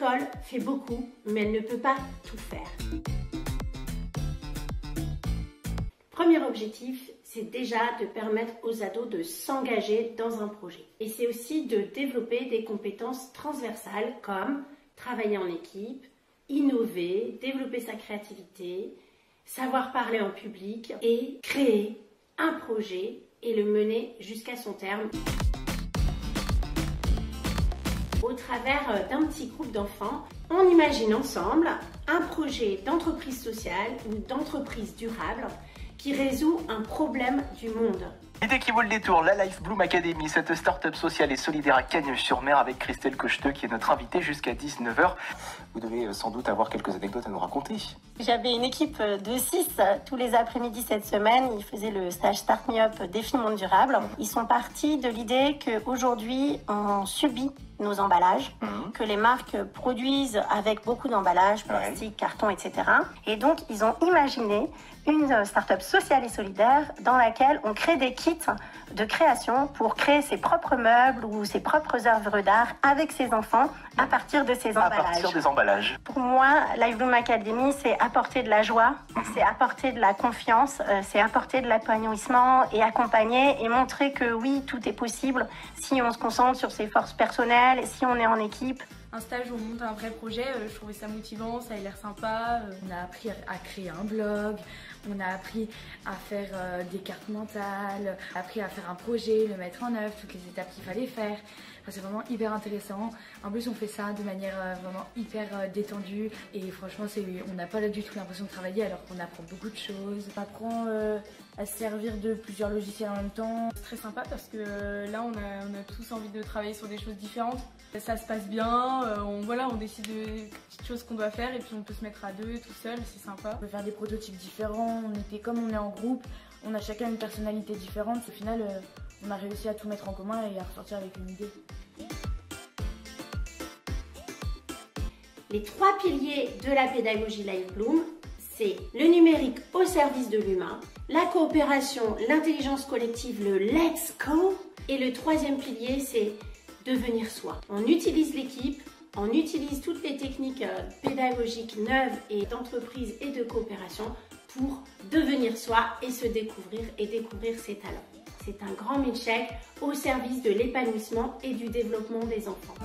L'école fait beaucoup, mais elle ne peut pas tout faire. Premier objectif, c'est déjà de permettre aux ados de s'engager dans un projet. Et c'est aussi de développer des compétences transversales comme travailler en équipe, innover, développer sa créativité, savoir parler en public et créer un projet et le mener jusqu'à son terme. Au travers d'un petit groupe d'enfants, on imagine ensemble un projet d'entreprise sociale ou d'entreprise durable qui résout un problème du monde. L'idée qui vaut le détour, la Life Bloom Academy, cette start-up sociale et solidaire à Cagnes-sur-Mer avec Christelle Cocheteux qui est notre invitée jusqu'à 19h. Vous devez sans doute avoir quelques anecdotes à nous raconter. J'avais une équipe de 6 tous les après-midi cette semaine. Ils faisaient le stage Start Me Up Défi Monde Durable. Ils sont partis de l'idée qu'aujourd'hui, on subit nos emballages, que les marques produisent avec beaucoup d'emballages, plastique, carton, etc. Et donc, ils ont imaginé une start-up sociale et solidaire dans laquelle on crée des kits de création pour créer ses propres meubles ou ses propres œuvres d'art avec ses enfants à partir de ces emballages. À partir des emballages. Pour moi, Life Bloom Academy, c'est apporter de la joie, c'est apporter de la confiance, c'est apporter de l'épanouissement et accompagner et montrer que oui, tout est possible si on se concentre sur ses forces personnelles, si on est en équipe. Un stage où on monte un vrai projet, je trouvais ça motivant, ça a l'air sympa. On a appris à créer un blog, on a appris à faire des cartes mentales, appris à faire un projet, le mettre en œuvre, toutes les étapes qu'il fallait faire. Enfin, c'est vraiment hyper intéressant. En plus, on fait ça de manière vraiment hyper détendue et franchement, on n'a pas du tout l'impression de travailler alors qu'on apprend beaucoup de choses. On apprend à se servir de plusieurs logiciels en même temps. C'est très sympa parce que là, on a tous envie de travailler sur des choses différentes. Ça se passe bien, on décide de petites choses qu'on doit faire et puis on peut se mettre à deux, tout seul, c'est sympa. On peut faire des prototypes différents, comme on est en groupe, on a chacun une personnalité différente. Au final, on a réussi à tout mettre en commun et à ressortir avec une idée. Les 3 piliers de la pédagogie Life Bloom, c'est le numérique au service de l'humain, la coopération, l'intelligence collective, le Let's Go, et le 3e pilier, c'est devenir soi. On utilise l'équipe, on utilise toutes les techniques pédagogiques neuves et d'entreprise et de coopération pour devenir soi et se découvrir et découvrir ses talents. C'est un grand milkshake au service de l'épanouissement et du développement des enfants.